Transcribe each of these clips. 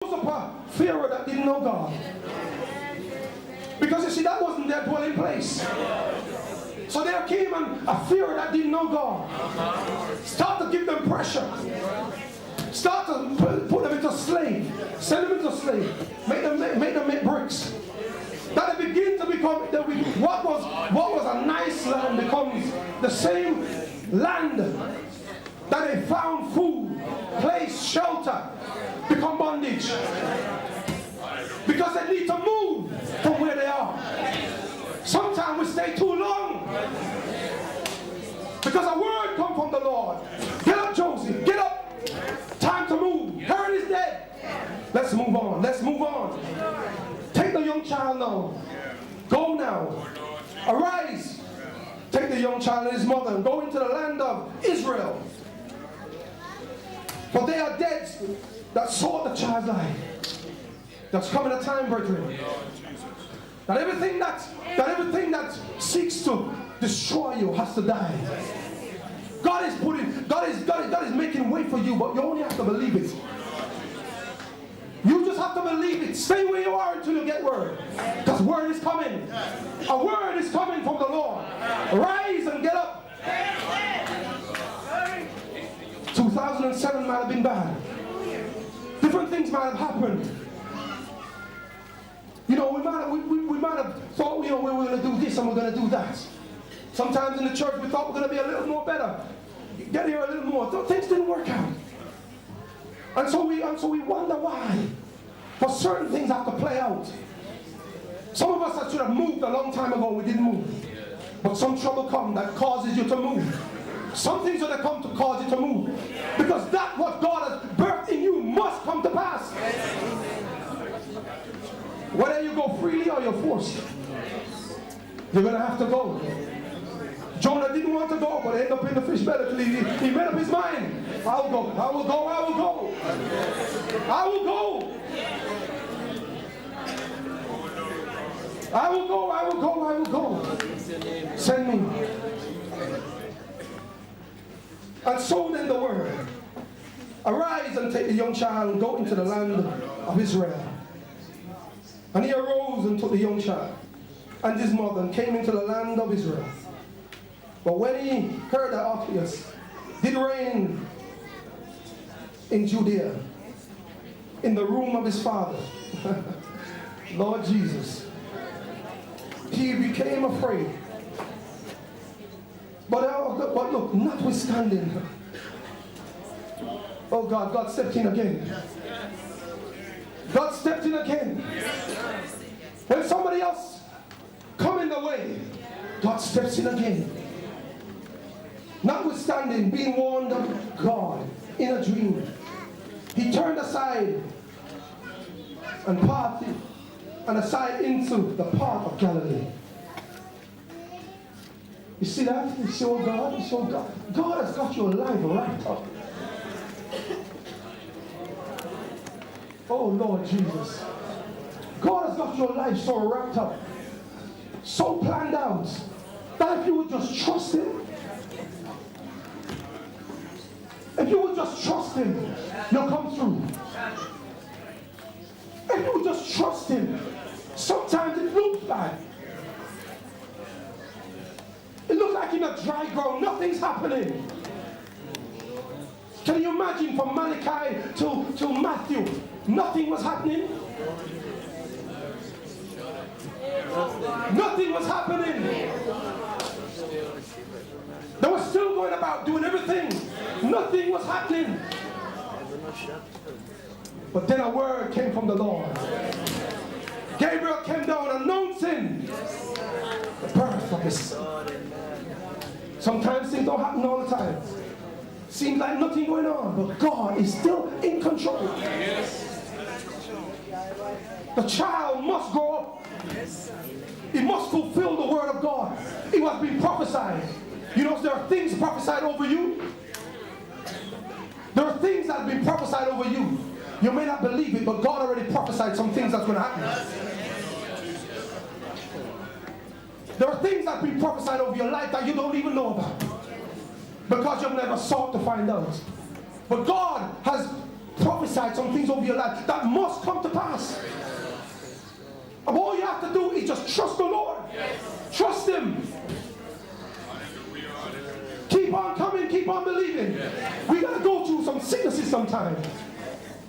up a Pharaoh that didn't know God. Because you see, that wasn't their dwelling place. So there came a Pharaoh that didn't know God. Start to give them pressure. Start to put them into slave. Send them into slave. Make them make bricks. That they begin to become, what was a nice land becomes the same land that they found food, place, shelter, become bondage. Because they need to move from where they are. Sometimes we stay too long. Because a word comes from the Lord. Get up, Joseph, get up. Time to move. Herod is dead. Let's move on. Let's move on. Take the young child now. Go now. Arise. Take the young child and his mother and go into the land of Israel. For they are dead that sought the child's life. There's coming a time, brethren, that everything that seeks to destroy you has to die. God is making way for you, but you only have to believe it. You just have to believe it. Stay where you are until you get word. Because word is coming. A word is coming from the Lord. Rise and get up. 2007 might have been bad. Different things might have happened. You know, we might have thought, you know, we were going to do this and we're going to do that. Sometimes in the church we thought we're going to be a little more better. Get here a little more. Things didn't work out. And so we wonder why. For certain things have to play out. Some of us that should have moved a long time ago, we didn't move. But some trouble come that causes you to move. Some things that come to cause you to move. Because that what God has birthed in you must come to pass. Whether you go freely or you're forced, you're going to have to go. Jonah didn't want to go, but ended up in the fish belly. He made up his mind. I will go. I will go. I will go. I will go. I will go. I will go. I will go. Send me. And so then the word. Arise and take the young child and go into the land of Israel. And he arose and took the young child and his mother and came into the land of Israel. But when he heard that Archelaus did reign in Judea, in the room of his father, Lord Jesus, he became afraid. But look, notwithstanding, oh God stepped in again. God stepped in again. When somebody else come in the way, God steps in again. Notwithstanding being warned of God in a dream, he turned aside and parted and aside into the path of Galilee. You see that? You see what God? You see what God? God has got your life wrapped up. Oh Lord Jesus. God has got your life so wrapped up, so planned out, that if you would just trust Him, if you would just trust Him, you'll come through. If you would just trust Him, sometimes it looks bad. It looks like in a dry ground, nothing's happening. Can you imagine from Malachi to Matthew, nothing was happening? Nothing was happening. They were still going about doing everything. Nothing was happening. But then a word came from the Lord. Gabriel came down announcing the birth of His Son. Sometimes things don't happen all the time. Seems like nothing going on, but God is still in control. The child must grow up. He must fulfill the word of God. It was being prophesied. You know, there are things prophesied over you. There are things that have been prophesied over you. You may not believe it, but God already prophesied some things that's going to happen. There are things that have been prophesied over your life that you don't even know about, because you've never sought to find out. But God has prophesied some things over your life that must come to pass. And all you have to do is just trust the Lord. Trust Him. Keep on coming, keep on believing. We got to go through some sicknesses sometimes.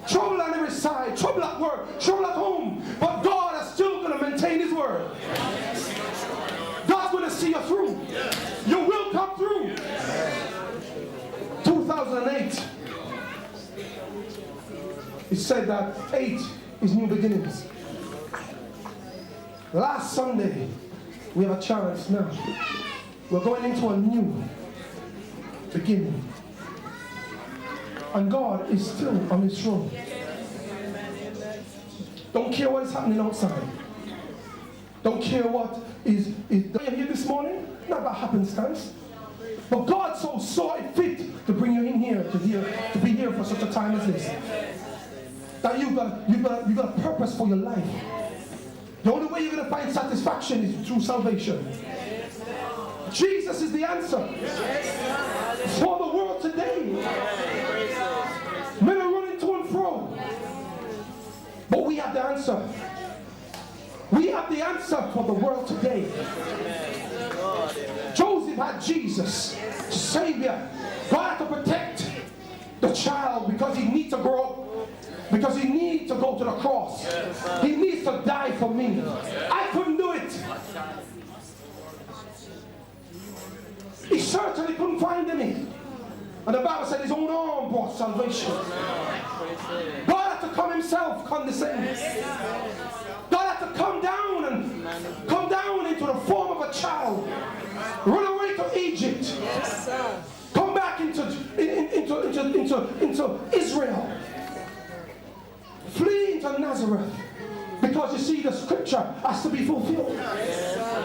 Trouble on every side, trouble at work, trouble at home. But God is still going to maintain His word. God's going to see you through. You will come through. 2008. It said that 8 is new beginnings. Last Sunday, we have a chance now. We're going into a new beginning. And God is still on His throne. Don't care what is happening outside. Don't care what is here this morning. Not by happenstance. But God so saw it fit to bring you in here, to be here for such a time as this. That you've got a purpose for your life. The only way you're going to find satisfaction is through salvation. Jesus is the answer for the world today. Men are running to and fro. But we have the answer. We have the answer for the world today. Joseph had Jesus, Savior. God had to protect the child because he needs to grow up. Because he needs to go to the cross. He needs to die for me. I couldn't do it. He certainly couldn't find any. And the Bible said his own arm brought salvation. God had to come Himself, condescend. God had to come down into the form of a child. Run away to Egypt. Come back into Israel. Flee into Nazareth. Because you see, the scripture has to be fulfilled.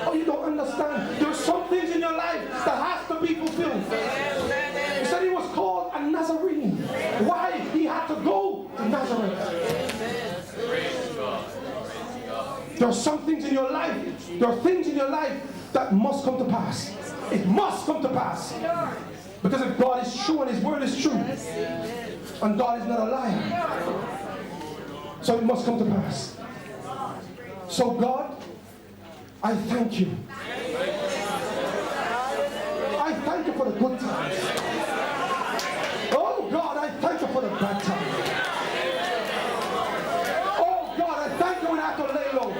Oh, you don't understand. There are some things in your life that has to be fulfilled. He said he was called a Nazarene. Why? He had to go to Nazareth. There are some things in your life. There are things in your life that must come to pass. It must come to pass. Because if God is true and His word is true, and God is not a liar, so it must come to pass. So God, I thank you. I thank you for the good times. Oh God, I thank you for the bad times. Oh God, I thank you when I had to lay low.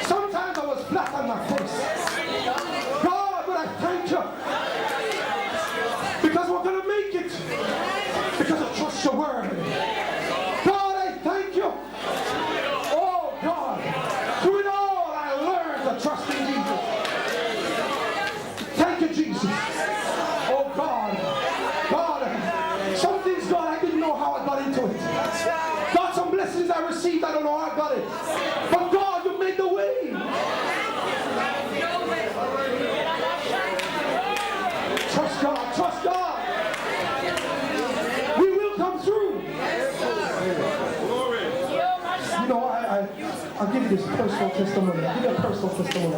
Sometimes I was flat on my face. God, but I thank you. Because we're going to make it. Because I trust your word. God, I thank you. Oh God, through it all I learned to trust in Jesus. Thank you, Jesus. Oh God, some things, God, I didn't know how I got into it. God, some blessings I received, I don't know how I got it. But God, you made the way. Trust God, trust God. We will come through. You know, I'll give you this personal testimony. I'll give you a personal testimony.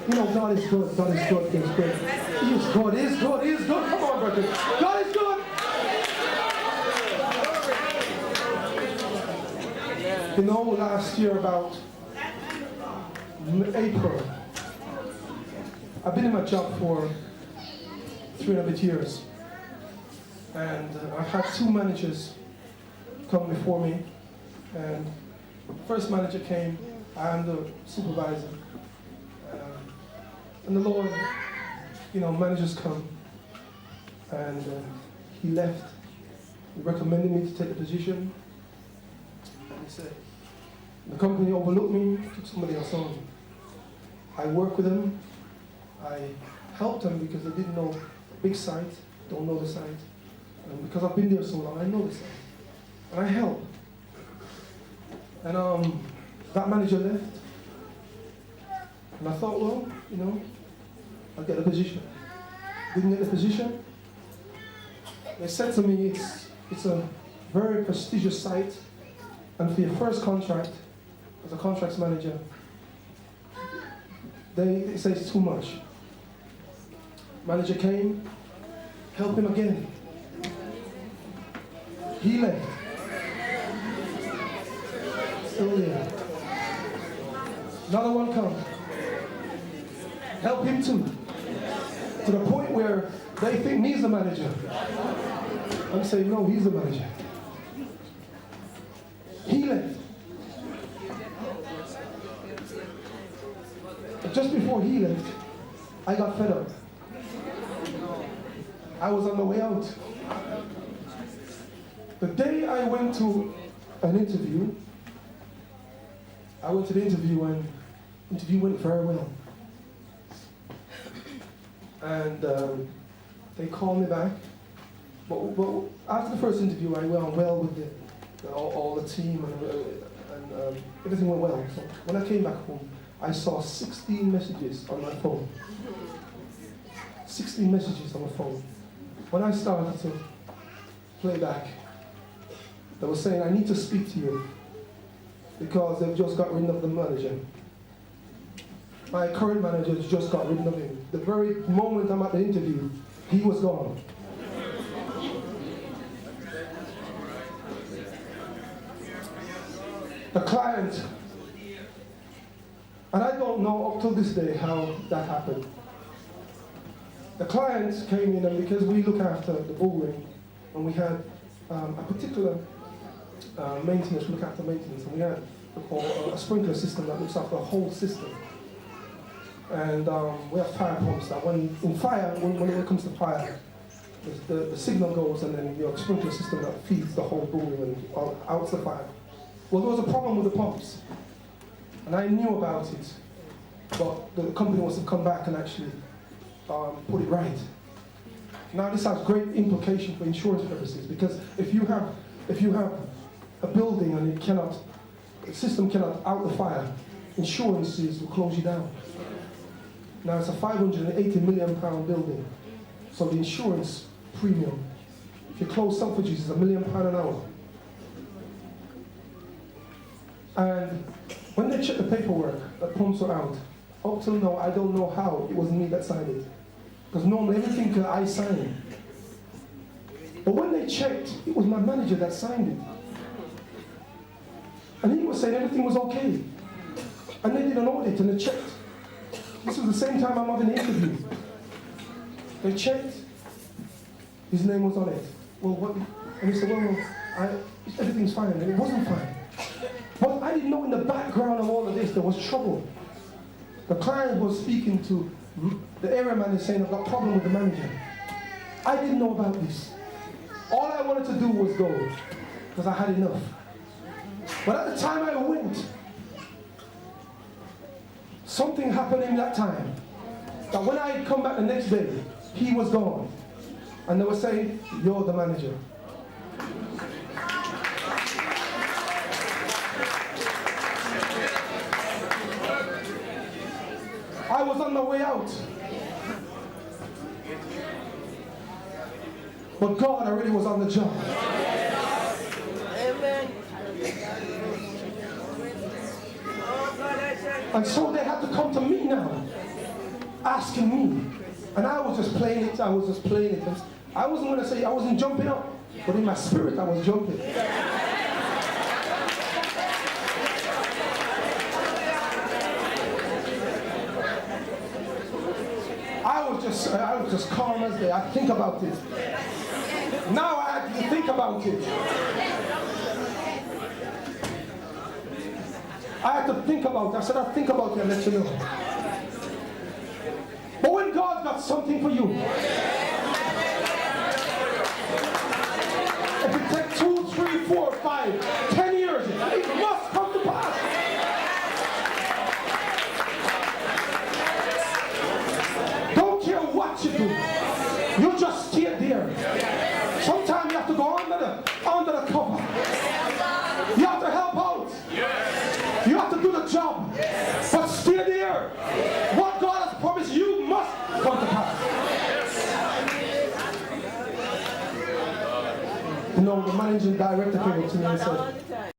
You know, God is good. God is good. He is good. He is good. He is good. He is good. Come on, brother. God is good. You know, last year about April, I've been in my job for 3.5 years. And I've had 2 managers come before me. And first manager came, I am the supervisor. And the Lord, you know, managers come. And he left. He recommended me to take the position. And he said, the company overlooked me, took somebody else on. I worked with them. I helped them because they didn't know the big site, don't know the site. And because I've been there so long, I know the site. And I help. And that manager left. And I thought, well, you know, I'll get a position. Didn't get the position. They said to me, it's a very prestigious site. And for your first contract, as a contracts manager, they say it's too much. Manager came, help him again. He left. Still there. Another one comes. Help him too. To the point where they think he's the manager. I'm saying, no, he's the manager. He left. But just before he left, I got fed up. I was on the way out. The day I went to an interview, and the interview went very well. And they called me back. But after the first interview, I went on well with all the team and everything went well. So when I came back home, I saw 16 messages on my phone. 16 messages on my phone. When I started to play back, they were saying, I need to speak to you because they've just got rid of the manager. My current manager has just got rid of him. The very moment I'm at the interview, he was gone. The client, and I don't know up till this day how that happened. The client came in, and because we look after the bullring, and we had a particular maintenance, we look after maintenance, and we had a sprinkler system that looks after the whole system. And we have fire pumps that when it comes to fire, the signal goes, and then your sprinkler system that feeds the whole building and out the fire. Well, there was a problem with the pumps, and I knew about it, but the company was to come back and actually put it right. Now this has great implication for insurance purposes, because if you have a building and the system cannot out the fire, insurances will close you down. Now it's a £580 million building, so the insurance premium, if you close Selfridges, is £1 million an hour. And when they check the paperwork that pumps are out, up till now I don't know how it was me that signed it, because normally everything I sign. But when they checked, it was my manager that signed it, and he was saying everything was okay. And they did an audit and they checked. This was the same time I'm having the interview. They checked. His name was on it. Well, what? And he said, well, everything's fine. And it wasn't fine. But I didn't know in the background of all of this there was trouble. The client was speaking to the area manager saying, I've got a problem with the manager. I didn't know about this. All I wanted to do was go, because I had enough. But at the time I went, something happened in that time, that when I come back the next day, he was gone. And they were saying, you're the manager. I was on my way out. But God already was on the job. Amen. And so they had to come to me now, asking me. And I was just playing it. I wasn't going to say I wasn't jumping up, but in my spirit I was jumping. I was just calm as day. I think about it. Now I have to think about it. I had to think about it. I said, I'll think about it and let you know. But when God got something for you, if it takes 2, 3, 4, 5, 10 years, it must come to pass. Don't care what you do. You just stay there. Sometimes you have to go under the cover. You have to help out. You have to do the job. But stay there. What God has promised you must come to pass. You know, the managing director came up to me and said,